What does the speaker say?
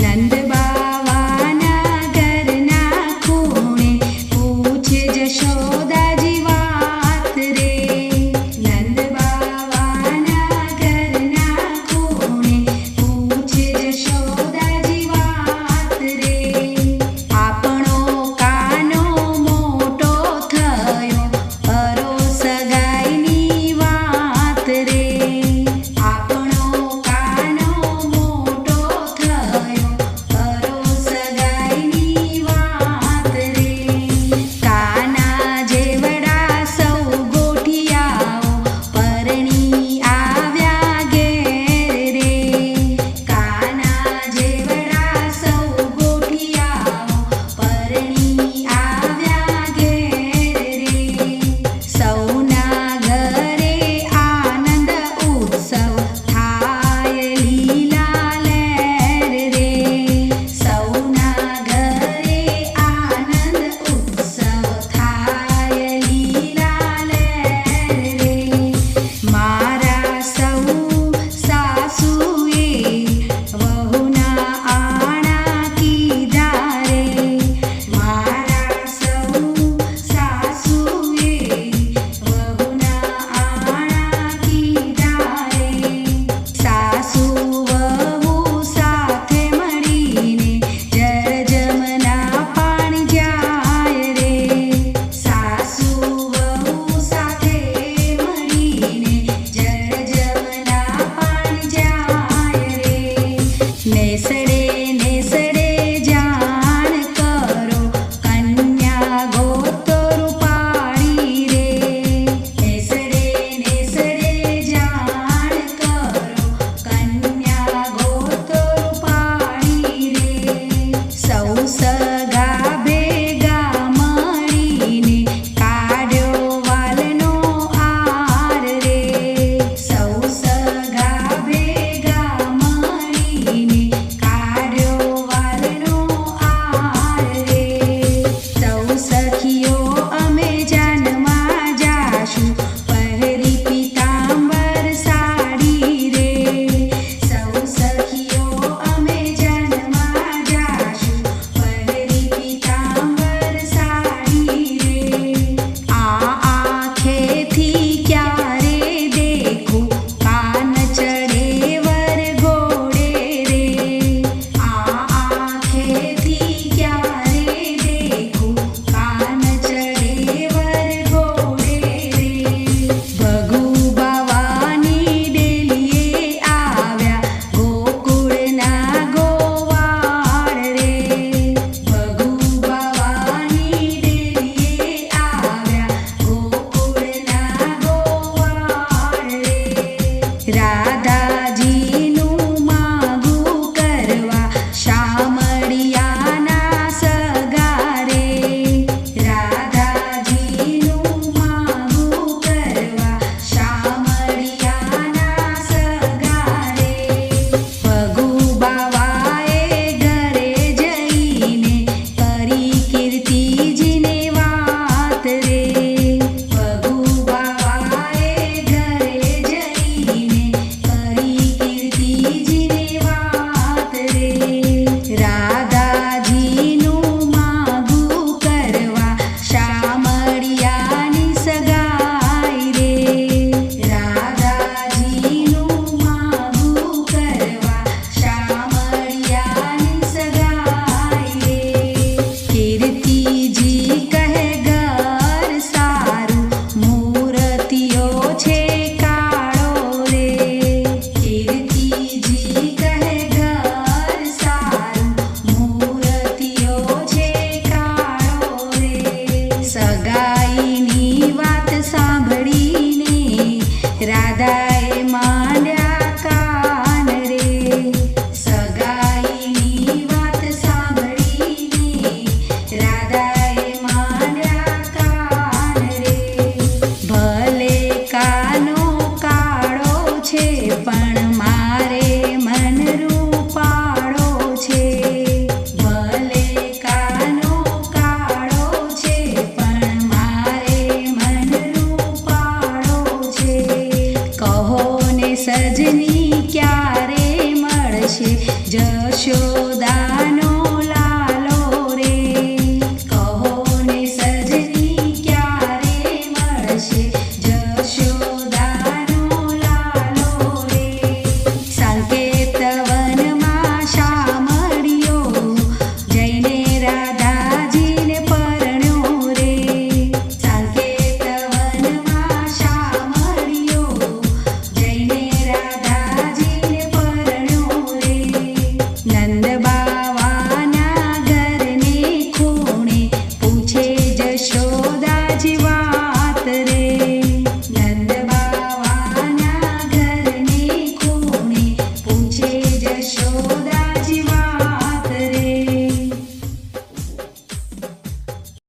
નંદ બાવાના ઘરના ખૂણે પૂછે જશોદાજી વાત રે. નંદ બાવાના ઘરના ખૂણે પૂછે જશોદાજી વાત રે. આપણો કાનો મોટો થયો અરોસ ગાયની વાત રે. આપણો કાનો મોટો થયો અરોસ ગાયની વાત રે. કાના જેવડા સૌ ગોઠિયાઓ પરણી આવ્યા ઘેર રે. કાના જેવડા સૌ ગોઠિયાઓ પરણી આવ્યા ઘેર રે. સૌના ઘરે આનંદ ઉત્સવ થાય લીલા લહેર રે. સૌના ઘરે આનંદ ઉત્સવ થાય લીલા લહેર રે. મારા સૌ સાસુએ વહુના આણા કીધા રે. મારા સૌ સાસુએ વહુના આણા કીધા રે. સાસુ વહુ સાથે મળીને જરજમના પાણી જાય રે. સાસુ વહુ સાથે મળીને જરજમના પાણી જાય રે. નેસડે નેસડે જાણ કરો કન્યા ગોતો રૂપાળી રે. નેસડે નેસડે જાણ કરો કન્યા ગોતો રૂપાળી રે. સૌ સગા ભેગા મળીને કાઢ્યો વાલનો આર રે. સૌ સગા ભેગા મળીને કાઢ્યો વાલનો આર રે. સૌ સખીઓ અમે જાનમાં જાશું પહેરી પીતાંબર સાડી રે. સૌ સખીઓ અમે જાનમાં જાશું પહેરી પીતાંબર સાડી રે. આ આંખેથી ક્યારે દેખું કાન ચડે વર ઘોડે રે. આ આંખેથી ક્યારે દેખું કાન ચડે વર ઘોડે રે. ભગુ બાવાની ડેલીએ આવ્યા ગોકુળના ગોવાળ રે. ભગુ બાવાની ડેલીએ આવ્યા ગોકુળના ગોવાળ રે. રાધાજીનું માગું કરવા શામળિયાના સગા રે. રાધાજીનું માગું કરવા શામળિયાના સગા રે. ભગુ બાવાએ ઘરે જઈને કરી કીર્તિજીને વાત રે. ભગુ બાવાએ ઘરે જઈને કરી કીર્તિજીને વાત રે. રાધાજીનું માગું કરવા શામળિયાની સગાઈ રે. રાધાજીનું માગું કરવા શામળિયાની સગાઈ રે. કીર્તિજી કહે ઘર સારું મૂર્તિઓ છે કાળો રે. કીર્તિજી કહે ઘર સારું મૂર્તિઓ છે કાળો રે. સગાઈની વાત સાંભળીને રાધાએ માંડ્યા કાન રે. સગાઈની વાત સાંભળીને રાધાએ માંડ્યા કાન રે. ભલે કાનો કાળો છે પણ મારે મન રૂપાળો છે. ભલે કાનો કાળો છે પણ મારે મન રૂપાળો છે. કહો ને સજની ક્યારે મળશે જશો